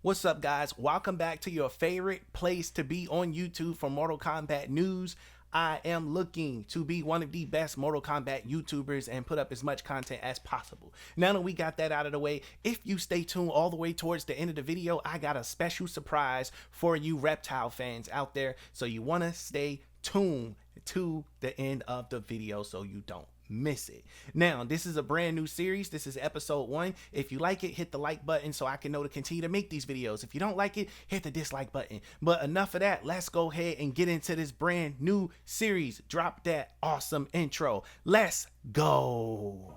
What's up, guys? Welcome back to your favorite place to be on YouTube for Mortal Kombat news. I am looking to be one of the best Mortal Kombat YouTubers and put up as much content as possible. Now that we got that out of the way, if you stay tuned all the way towards the end of the video, I got a special surprise for you Reptile fans out there. So you want to stay tuned to the end of the video so you don't miss it. Now, this is a brand new series. This is episode 1. If you like it, hit the like button so I can know to continue to make these videos. If you don't like it, hit the dislike button. But enough of that. Let's go ahead and get into this brand new series. Drop that awesome intro. Let's go.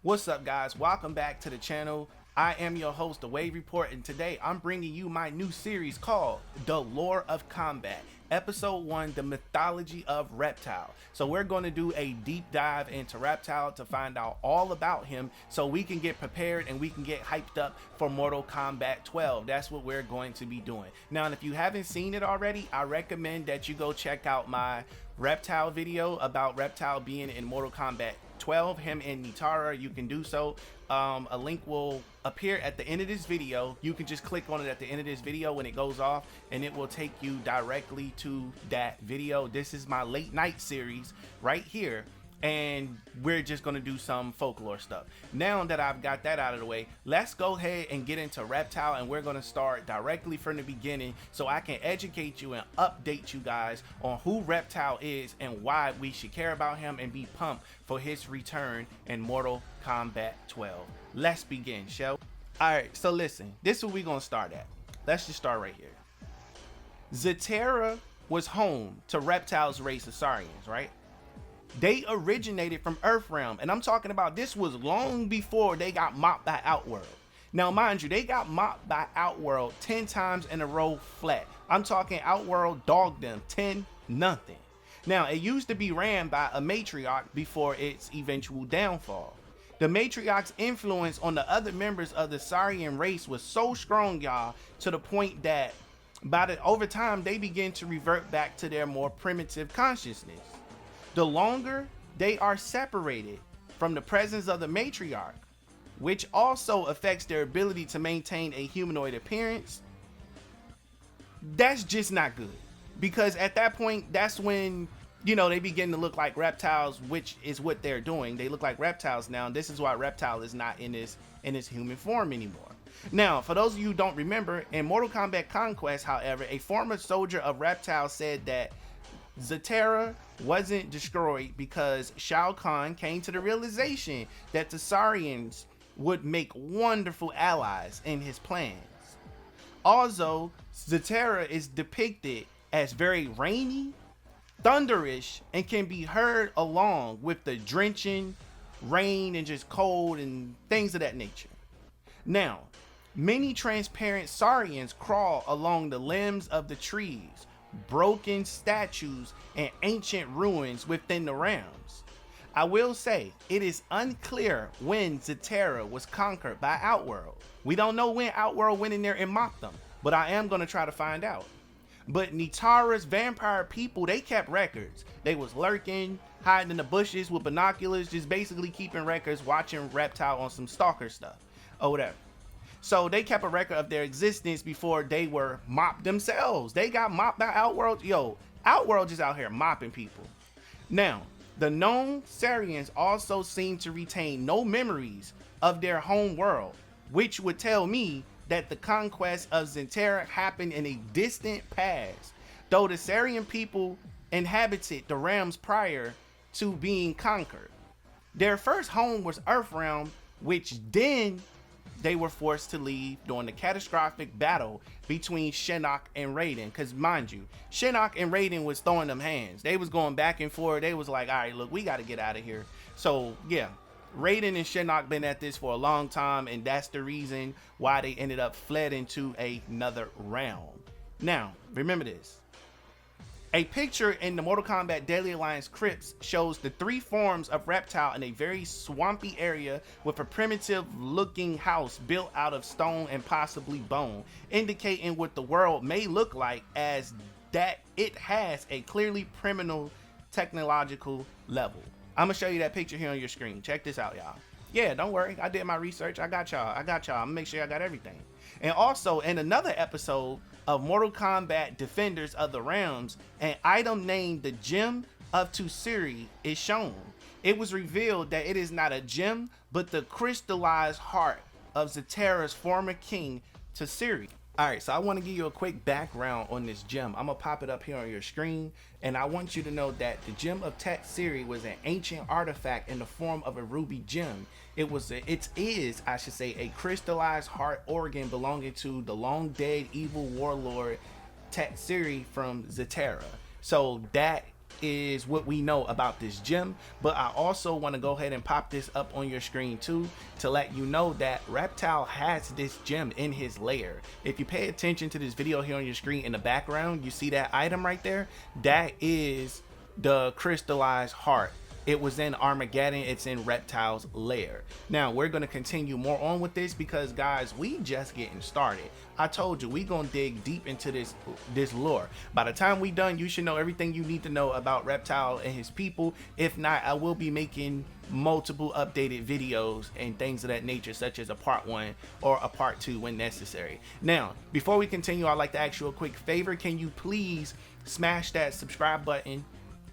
What's up, guys? Welcome back to the channel. I am your host, The Wave Report, and today I'm bringing you my new series called The Lore of Combat, Episode 1, The Mythology of Reptile. So we're going to do a deep dive into Reptile to find out all about him so we can get prepared and we can get hyped up for Mortal Kombat 12. That's what we're going to be doing. Now, and if you haven't seen it already, I recommend that you go check out my Reptile video about Reptile being in Mortal Kombat 12, him and Zaterra. You can do so. A link will appear at the end of this video. You can just click on it at the end of this video when it goes off and it will take you directly to that video. This is my late night series right here, and we're just going to do some folklore stuff. Now that I've got that out of the way, let's go ahead and get into Reptile, and we're going to start directly from the beginning so I can educate you and update you guys on who Reptile is and why we should care about him and be pumped for his return in Mortal Kombat 12. Let's begin, shall we? Alright, so listen, this is where we're going to start at. Let's just start right here. Zaterra was home to Reptile's race of Saurians, right? They originated from Earthrealm, and I'm talking about this was long before they got mopped by Outworld. Now, mind you, they got mopped by Outworld 10 times in a row flat. I'm talking Outworld dogged them 10-0. Now, it used to be ran by a matriarch before its eventual downfall. The matriarch's influence on the other members of the Saurian race was so strong, y'all, to the point that over time, they began to revert back to their more primitive consciousness. The longer they are separated from the presence of the matriarch, which also affects their ability to maintain a humanoid appearance, that's just not good. Because at that point, that's when, you know, they begin to look like reptiles, which is what they're doing. They look like reptiles now, and this is why Reptile is not in his human form anymore. Now, for those of you who don't remember, in Mortal Kombat Conquest, however, a former soldier of Reptile said that Zaterra wasn't destroyed because Shao Kahn came to the realization that the Saurians would make wonderful allies in his plans. Also, Zaterra is depicted as very rainy, thunderish, and can be heard along with the drenching rain and just cold and things of that nature. Now, many transparent Saurians crawl along the limbs of the trees, broken statues, and ancient ruins within the realms. I will say, it is unclear when Zaterra was conquered by Outworld. We don't know when Outworld went in there and mopped them, but I am going to try to find out. But Zaterra's vampire people, they kept records. They was lurking, hiding in the bushes with binoculars, just basically keeping records, watching Reptile on some stalker stuff or whatever. So they kept a record of their existence before they were mopped themselves. They got mopped by Outworld. Yo, Outworld is out here mopping people. Now, the known Saurians also seem to retain no memories of their home world, which would tell me that the conquest of Zaterra happened in a distant past, though the Saurian people inhabited the realms prior to being conquered. Their first home was Earthrealm, which then they were forced to leave during the catastrophic battle between Shinnok and Raiden. Because mind you, Shinnok and Raiden was throwing them hands. They was going back and forth. They was like, all right, look, we got to get out of here. So yeah, Raiden and Shinnok been at this for a long time, and that's the reason why they ended up fled into another realm. Now, remember this. A picture in the Mortal Kombat Daily Alliance crypts shows the 3 forms of Reptile in a very swampy area with a primitive looking house built out of stone and possibly bone, indicating what the world may look like as that it has a clearly criminal technological level. I'm gonna show you that picture here on your screen. Check this out, y'all. Yeah, don't worry, I did my research. I got y'all. I'm gonna make sure I got everything. And also, in another episode of Mortal Kombat Defenders of the Realms, an item named the Gem of Tsuri is shown. It was revealed that it is not a gem, but the crystallized heart of Zaterra's former king, Tsuri. Alright, so I want to give you a quick background on this gem. I'm going to pop it up here on your screen, and I want you to know that the Gem of Tsuri was an ancient artifact in the form of a ruby gem. It is, I should say, a crystallized heart organ belonging to the long dead evil warlord Tsuri from Zaterra. So that is what we know about this gem, but I also want to go ahead and pop this up on your screen too to let you know that Reptile has this gem in his lair. If you pay attention to this video here on your screen, in the background you see that item right there, that is the crystallized heart. It was in Armageddon. It's in Reptile's lair. Now we're going to continue more on with this because, guys, we just getting started. I told you we gonna dig deep into this lore. By the time we done, you should know everything you need to know about Reptile and his people. If not, I will be making multiple updated videos and things of that nature, such as a part 1 or a part 2 when necessary. Now, before we continue, I'd like to ask you a quick favor. Can you please smash that subscribe button,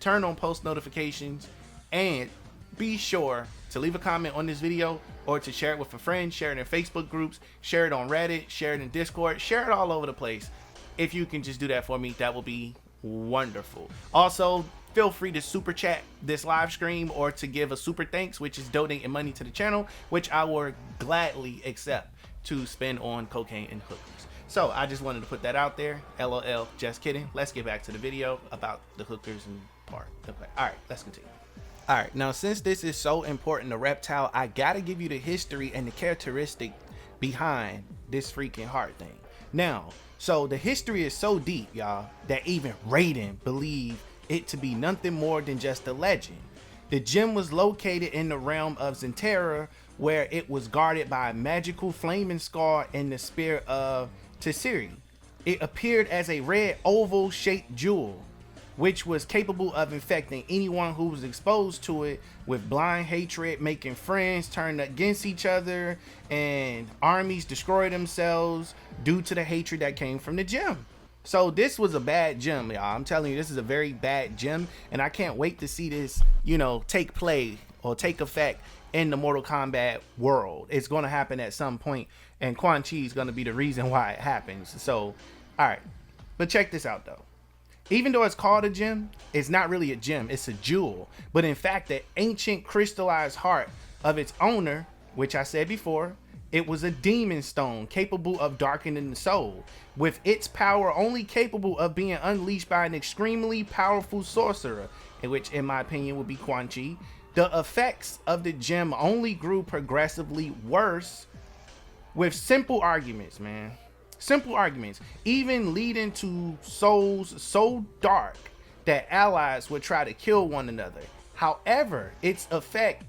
turn on post notifications, and be sure to leave a comment on this video or to share it with a friend, share it in Facebook groups, share it on Reddit, share it in Discord, share it all over the place. If you can just do that for me, that will be wonderful. Also, feel free to super chat this live stream or to give a super thanks, which is donating money to the channel, which I will gladly accept to spend on cocaine and hookers. So I just wanted to put that out there. LOL, just kidding. Let's get back to the video about the hookers and part. Okay, all right, let's continue. Alright, now since this is so important to Reptile, I gotta give you the history and the characteristic behind this freaking heart thing. Now, so the history is so deep, y'all, that even Raiden believed it to be nothing more than just a legend. The gem was located in the realm of Zaterra, where it was guarded by a magical flaming skull in the spirit of Tsuri. It appeared as a red oval shaped jewel, which was capable of infecting anyone who was exposed to it with blind hatred, making friends turn against each other, and armies destroy themselves due to the hatred that came from the gem. So this was a bad gem, y'all. I'm telling you, this is a very bad gem, and I can't wait to see this, you know, take play or take effect in the Mortal Kombat world. It's going to happen at some point, and Quan Chi is going to be the reason why it happens. So, all right, but check this out though. Even though it's called a gem, it's not really a gem, it's a jewel. But in fact, the ancient crystallized heart of its owner, which I said before, it was a demon stone capable of darkening the soul, with its power only capable of being unleashed by an extremely powerful sorcerer, which in my opinion would be Quan Chi. The effects of the gem only grew progressively worse with simple arguments, man. Simple arguments, even leading to souls so dark that allies would try to kill one another. However, its effect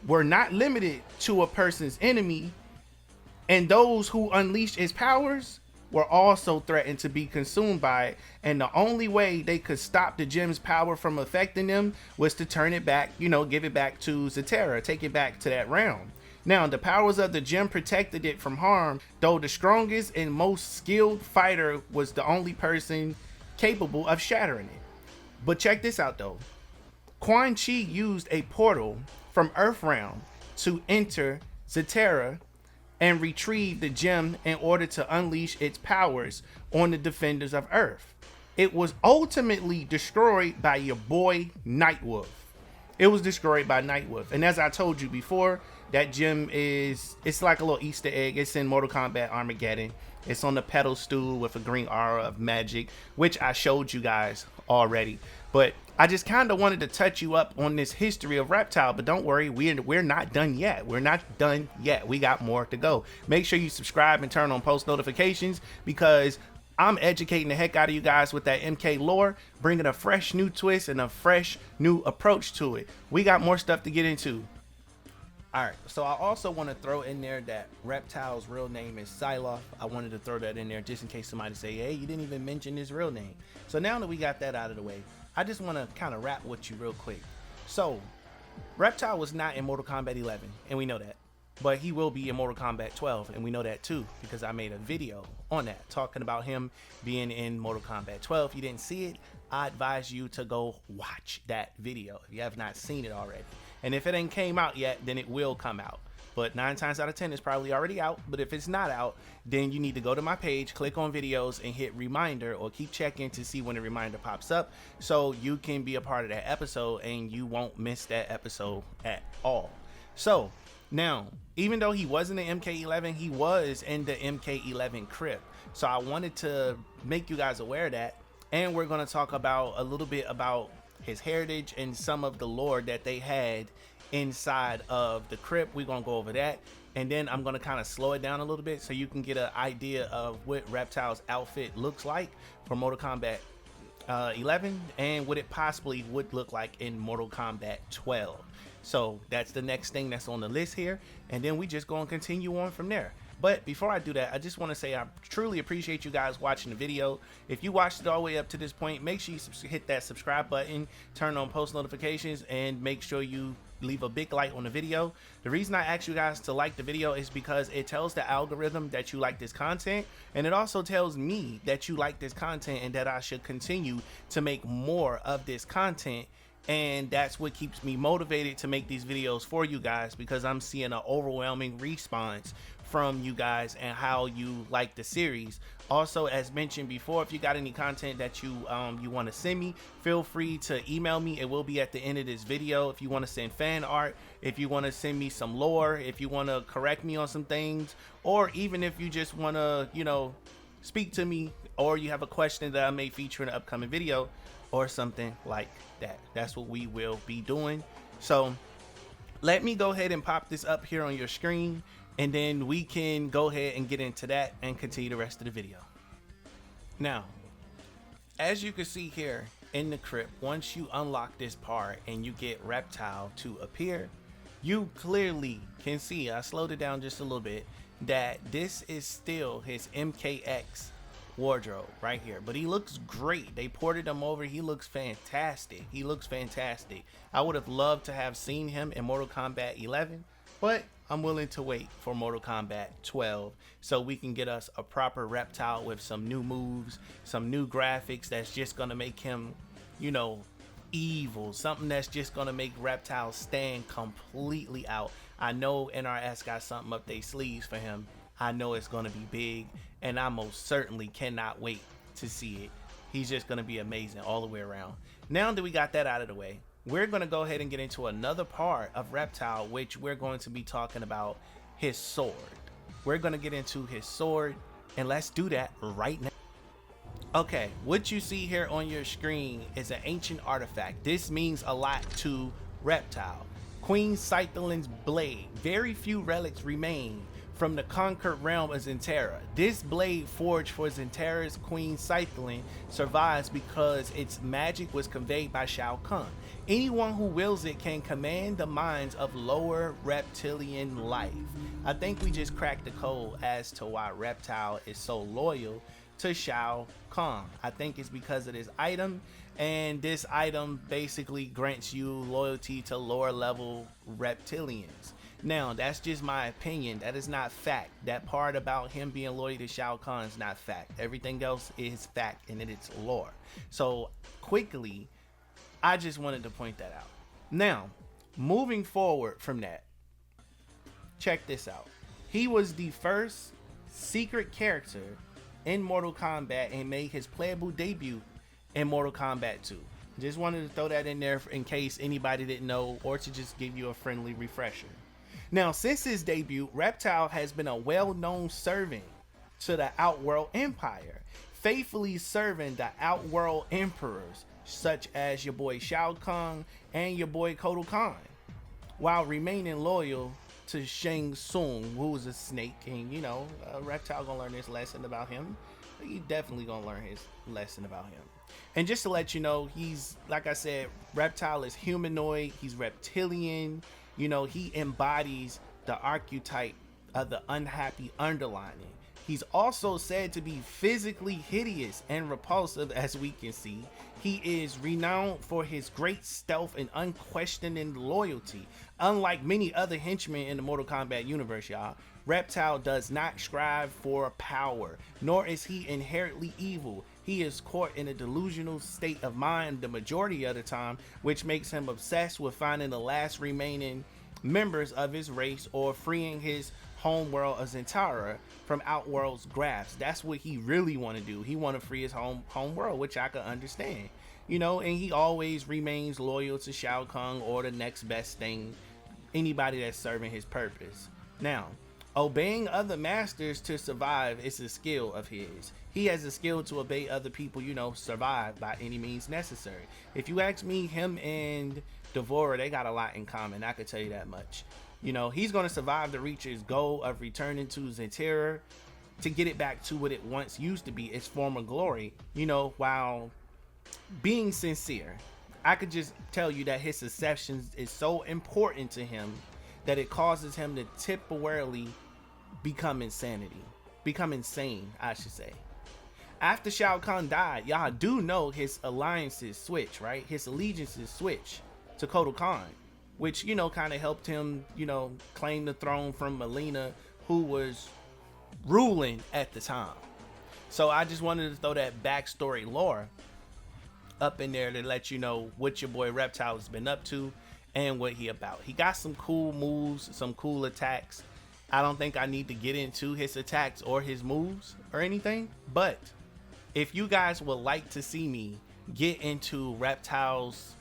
were not limited to a person's enemy, and those who unleashed its powers were also threatened to be consumed by it, and the only way they could stop the gem's power from affecting them was to turn it back, you know, give it back to Zaterra, take it back to that realm. Now, the powers of the gem protected it from harm, though the strongest and most skilled fighter was the only person capable of shattering it. But check this out though. Quan Chi used a portal from Earthrealm to enter Zaterra and retrieve the gem in order to unleash its powers on the defenders of Earth. It was ultimately destroyed by your boy Nightwolf. It was destroyed by Nightwolf, and as I told you before, that gem it's like a little Easter egg. It's in Mortal Kombat Armageddon. It's on the pedestal with a green aura of magic, which I showed you guys already. But I just kind of wanted to touch you up on this history of Reptile, but don't worry, we're not done yet. We're not done yet. We got more to go. Make sure you subscribe and turn on post notifications, because I'm educating the heck out of you guys with that MK lore, bringing a fresh new twist and a fresh new approach to it. We got more stuff to get into. All right, so I also want to throw in there that Reptile's real name is Siloth. I wanted to throw that in there just in case somebody say, hey, you didn't even mention his real name. So now that we got that out of the way, I just want to kind of rap with you real quick. So Reptile was not in Mortal Kombat 11, and we know that. But he will be in Mortal Kombat 12, and we know that too, because I made a video on that, talking about him being in Mortal Kombat 12. If you didn't see it, I advise you to go watch that video if you have not seen it already. And if it ain't came out yet, then it will come out. But 9 times out of 10, it's probably already out. But if it's not out, then you need to go to my page, click on videos, and hit reminder, or keep checking to see when the reminder pops up, so you can be a part of that episode and you won't miss that episode at all. So now, even though he wasn't in MK11, he was in the MK11 crypt. So I wanted to make you guys aware of that. And we're going to talk about a little bit about his heritage and some of the lore that they had inside of the crypt. We're going to go over that. And then I'm going to kind of slow it down a little bit so you can get an idea of what Reptile's outfit looks like for Mortal Kombat 11 and what it possibly would look like in Mortal Kombat 12. So that's the next thing that's on the list here, and then we just going to continue on from there. But before I do that, I just want to say I truly appreciate you guys watching the video. If you watched it all the way up to this point, make sure you hit that subscribe button, turn on post notifications, and make sure you leave a big like on the video. The reason I ask you guys to like the video is because it tells the algorithm that you like this content, and it also tells me that you like this content and that I should continue to make more of this content. And that's what keeps me motivated to make these videos for you guys, because I'm seeing an overwhelming response from you guys and how you like the series. Also, as mentioned before, if you got any content that you want to send me, feel free to email me. It will be at the end of this video. If you want to send fan art, if you want to send me some lore, if you want to correct me on some things, or even if you just want to, you know, speak to me, or you have a question that I may feature in an upcoming video or something like that. That's what we will be doing. So let me go ahead and pop this up here on your screen, and then we can go ahead and get into that and continue the rest of the video. Now, as you can see here in the crypt, once you unlock this part and you get Reptile to appear, you clearly can see, I slowed it down just a little bit, that this is still his MKX wardrobe right here, but he looks great. They ported him over. He looks fantastic. He looks fantastic. I would have loved to have seen him in Mortal Kombat 11, but I'm willing to wait for Mortal Kombat 12 so we can get us a proper Reptile with some new moves, some new graphics that's just gonna make him, you know, evil, something that's just gonna make Reptile stand completely out. I know NRS got something up their sleeves for him. I know it's going to be big, and I most certainly cannot wait to see it. He's just going to be amazing all the way around. Now that we got that out of the way, we're going to go ahead and get into another part of Reptile, which we're going to be talking about his sword. We're going to get into his sword, and let's do that right now. Okay, what you see here on your screen is an ancient artifact. This means a lot to Reptile. Queen Zaterra's blade. Very few relics remain from the conquered realm of Zaterra. This blade forged for Zaterra's Queen Zaterra survives because its magic was conveyed by Shao Kahn. Anyone who wields it can command the minds of lower reptilian life. I think we just cracked the code as to why Reptile is so loyal to Shao Kahn. I think it's because of this item, and this item basically grants you loyalty to lower level reptilians. Now, that's just my opinion. That is not fact. That part about him being loyal to Shao Kahn is not fact. Everything else is fact, and it's lore. So, quickly, I just wanted to point that out. Now, moving forward from that, check this out. He was the first secret character in Mortal Kombat and made his playable debut in Mortal Kombat 2. Just wanted to throw that in there in case anybody didn't know, or to just give you a friendly refresher. Now, since his debut, Reptile has been a well-known servant to the Outworld Empire, faithfully serving the Outworld Emperors, such as your boy Shao Kahn and your boy Kotal Kahn, while remaining loyal to Shang Tsung, who was a snake. And, you know, Reptile gonna learn his lesson about him. He definitely gonna learn his lesson about him. And just to let you know, he's, like I said, Reptile is humanoid, he's reptilian. You know, he embodies the archetype of the unhappy underlining. He's also said to be physically hideous and repulsive, as we can see. He is renowned for his great stealth and unquestioning loyalty. Unlike many other henchmen in the Mortal Kombat universe, y'all, Reptile does not strive for power, nor is he inherently evil. He is caught in a delusional state of mind the majority of the time, which makes him obsessed with finding the last remaining members of his race or freeing his homeworld of Zaterra from Outworld's grasp. That's what he really want to do. He want to free his home world, which I can understand. You know, and he always remains loyal to Shao Kahn or the next best thing, anybody that's serving his purpose. Now, obeying other masters to survive is a skill of his. He has a skill to obey other people, you know, survive by any means necessary. If you ask me, him and Devourer, they got a lot in common. I could tell you that much. You know, he's going to survive to reach his goal of returning to Zaterra to get it back to what it once used to be, its former glory, you know, while being sincere. I could just tell you that his perception is so important to him that it causes him to temporarily become insane, I should say. After Shao Kahn died, y'all do know his alliances switch, right? His allegiances switch to Kotal Khan, which, you know, kind of helped him, you know, claim the throne from Melina, who was ruling at the time. So I just wanted to throw that backstory lore up in there to let you know what your boy Reptile has been up to and what he about. He got some cool moves, some cool attacks. I don't think I need to get into his attacks or his moves or anything, but if you guys would like to see me get into Reptile's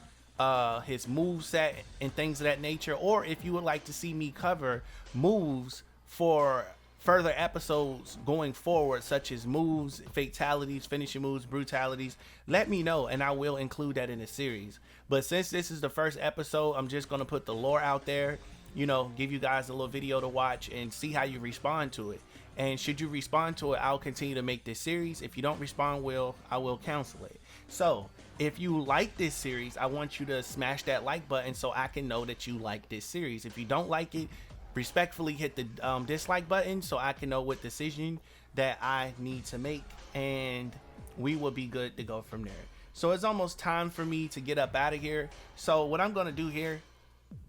his move set and things of that nature, or if you would like to see me cover moves for further episodes going forward, such as moves, fatalities, finishing moves, brutalities, let me know and I will include that in the series. But since this is the first episode, I'm just going to put the lore out there, you know, give you guys a little video to watch and see how you respond to it. And should you respond to it, I'll continue to make this series. If you don't respond well, I will cancel it. So if you like this series, I want you to smash that like button so I can know that you like this series. If you don't like it, respectfully hit the dislike button so I can know what decision that I need to make, and we will be good to go from there. So it's almost time for me to get up out of here. So what I'm going to do here,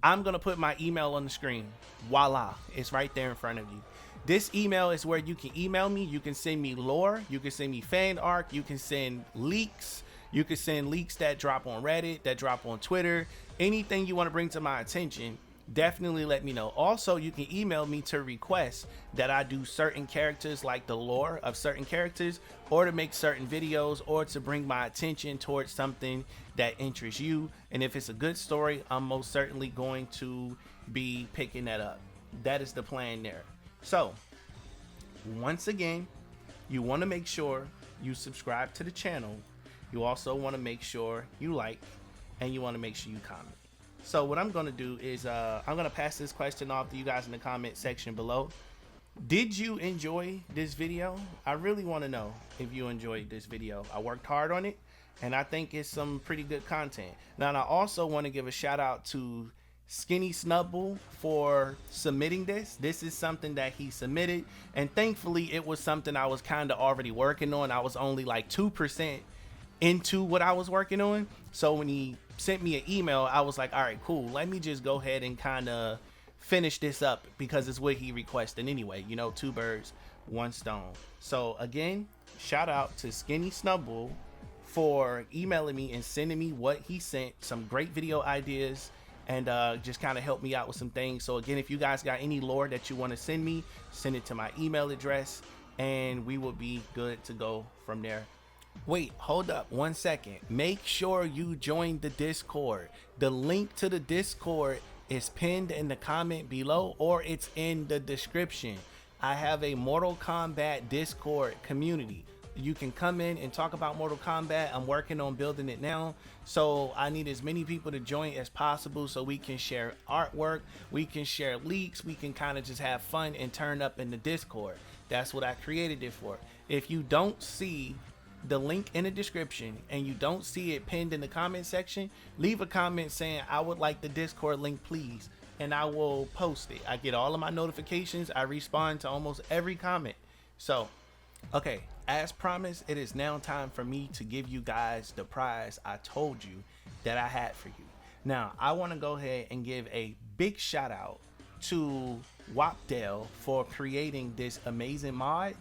I'm going to put my email on the screen. Voila, it's right there in front of you. This email is where you can email me. You can send me lore. You can send me fan art. You can send leaks. You can send leaks that drop on Reddit, that drop on Twitter. Anything you want to bring to my attention, definitely let me know. Also, you can email me to request that I do certain characters, like the lore of certain characters, or to make certain videos, or to bring my attention towards something that interests you. And if it's a good story, I'm most certainly going to be picking that up. That is the plan there. So once again, you want to make sure you subscribe to the channel. You also want to make sure you like, and you want to make sure you comment. So what I'm going to do is I'm going to pass this question off to you guys in the comment section below. Did you enjoy this video? I really want to know if you enjoyed this video. I worked hard on it, and I think it's some pretty good content. Now, and I also want to give a shout out to Skinny Snubble for submitting this. This is something that he submitted, and thankfully it was something I was kind of already working on. I was only like 2% into what I was working on. So when he sent me an email, I was like, all right, cool, let me just go ahead and kind of finish this up, because it's what he requested anyway. You know, 2 birds, 1 stone. So again, shout out to Skinny Snubble for emailing me and sending me what he sent, some great video ideas, and just kind of help me out with some things. So again, if you guys got any lore that you want to send me, send it to my email address and we will be good to go from there. Wait, hold up 1 second. Make sure you join the Discord. The link to the Discord is pinned in the comment below, or it's in the description. I have a Mortal Kombat Discord community. You can come in and talk about Mortal Kombat. I'm working on building it now, so I need as many people to join as possible so we can share artwork, we can share leaks, we can kind of just have fun and turn up in the Discord. That's what I created it for. If you don't see the link in the description and you don't see it pinned in the comment section, leave a comment saying, I would like the Discord link, please. and I will post it. I get all of my notifications. I respond to almost every comment. So, okay, as promised, it is now time for me to give you guys the prize I told you that I had for you. Now, I want to go ahead and give a big shout out to Wapdale for creating this amazing mod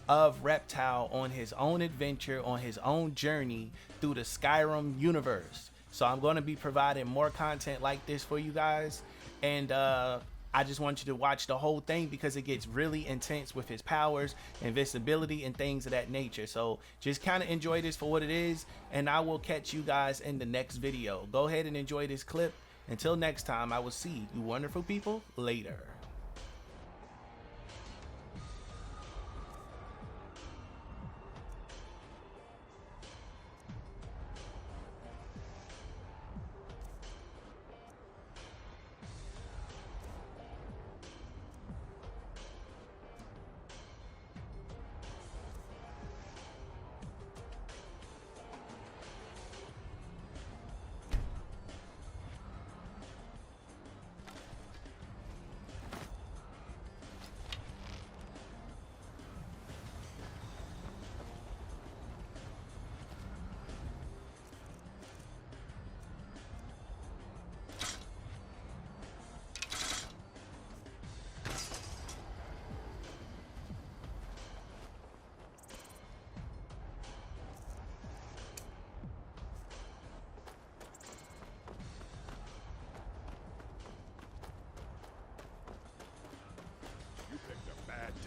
of Reptile on his own adventure, on his own journey through the Skyrim universe. So I'm going to be providing more content like this for you guys, and I just want you to watch the whole thing because it gets really intense with his powers, invincibility, and things of that nature. So just kind of enjoy this for what it is, and I will catch you guys in the next video. Go ahead and enjoy this clip. Until next time, I will see you wonderful people later.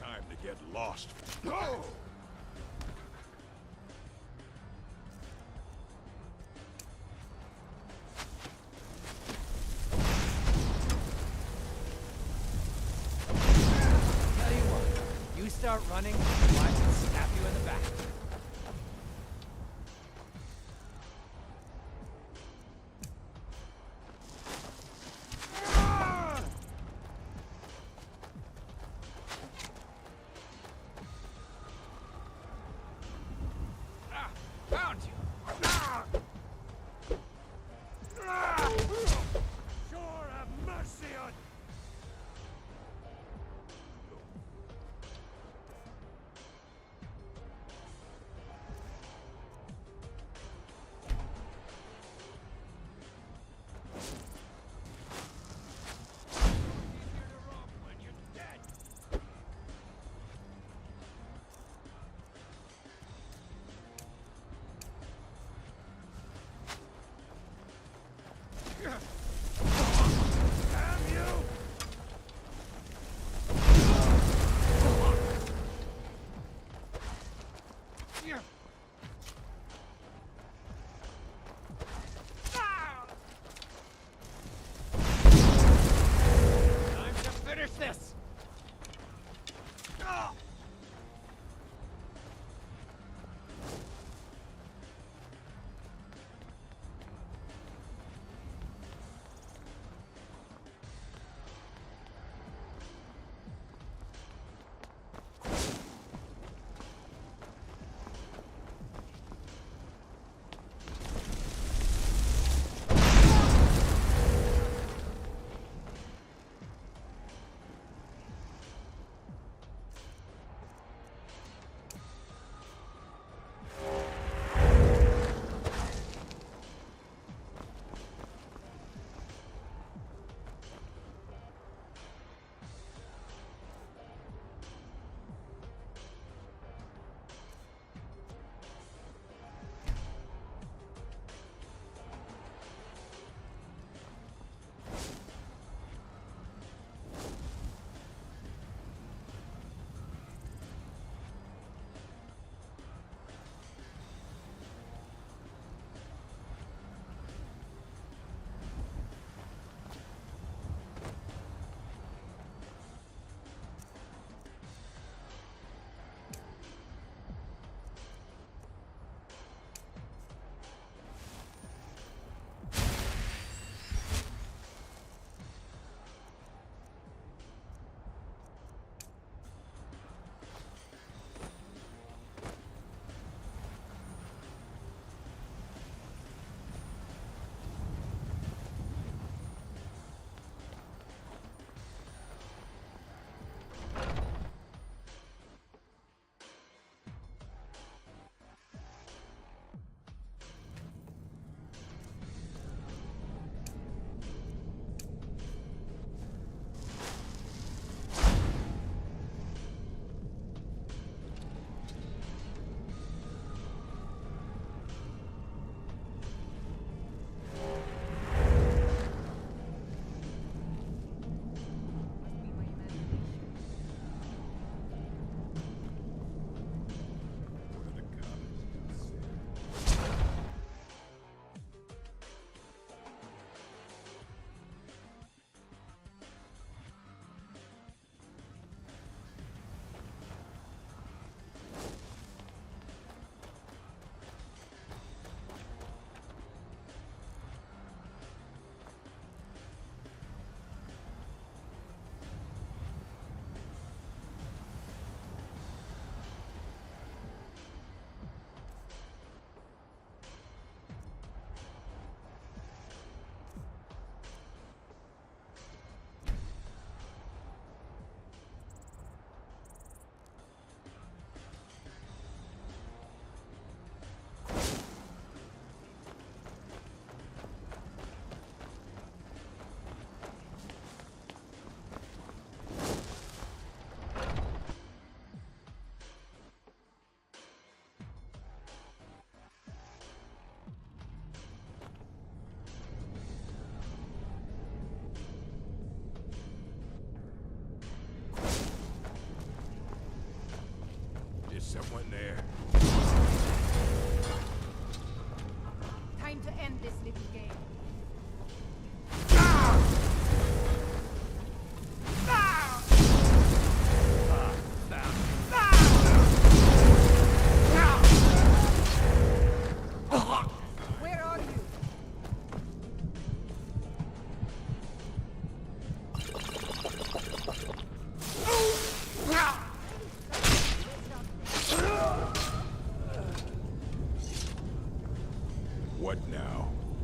Time to get lost. No! Tell you what, you start running, watch and snap you in the back. Found you! Sure have mercy on...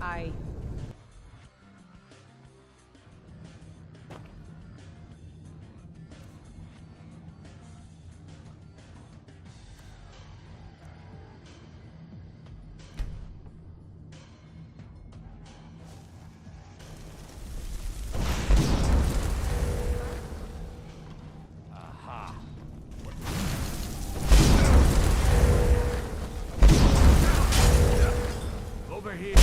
I... Aha. Over here.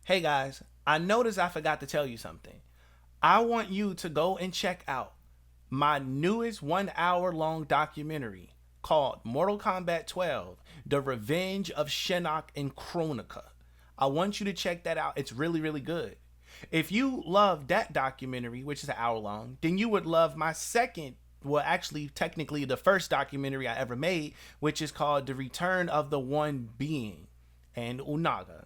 Hey guys, I noticed I forgot to tell you something. I want you to go and check out my newest 1 hour long documentary called Mortal Kombat 12, The Revenge of Shinnok and Kronika. I want you to check that out. It's really, really good. If you love that documentary, which is an hour long, then you would love my second, well, actually, technically the first documentary I ever made, which is called The Return of the One Being and Unaga.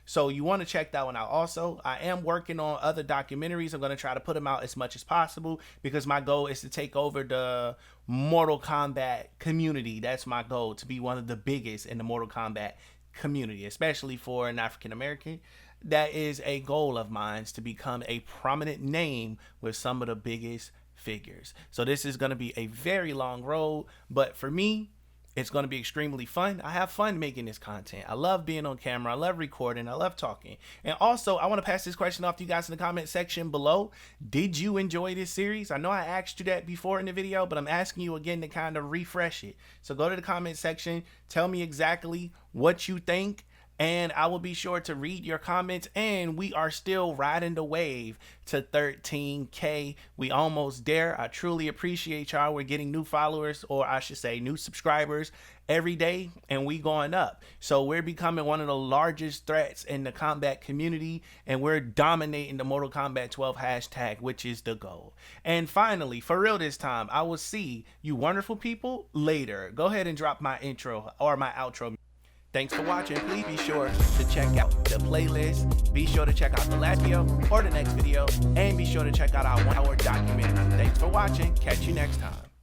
So you want to check that one out. Also, I am working on other documentaries. I'm going to try to put them out as much as possible because my goal is to take over the Mortal Kombat community. That's my goal, to be one of the biggest in the Mortal Kombat community, especially for an African American. That is a goal of mine, to become a prominent name with some of the biggest figures. So this is going to be a very long road, but for me, it's going to be extremely fun. I have fun making this content. I love being on camera. I love recording. I love talking. And also, I want to pass this question off to you guys in the comment section below. Did you enjoy this series? I know I asked you that before in the video, but I'm asking you again to kind of refresh it. So go to the comment section. Tell me exactly what you think, and I will be sure to read your comments. And we are still riding the wave to 13K. We almost there. I truly appreciate y'all. We're getting new followers, or I should say new subscribers every day, and we going up. So we're becoming one of the largest threats in the combat community, and we're dominating the Mortal Kombat 12 hashtag, which is the goal. And finally, for real this time, I will see you wonderful people later. Go ahead and drop my intro or my outro. Thanks for watching. Please be sure to check out the playlist. Be sure to check out the last video or the next video. And be sure to check out our 1 hour documentary. Thanks for watching. Catch you next time.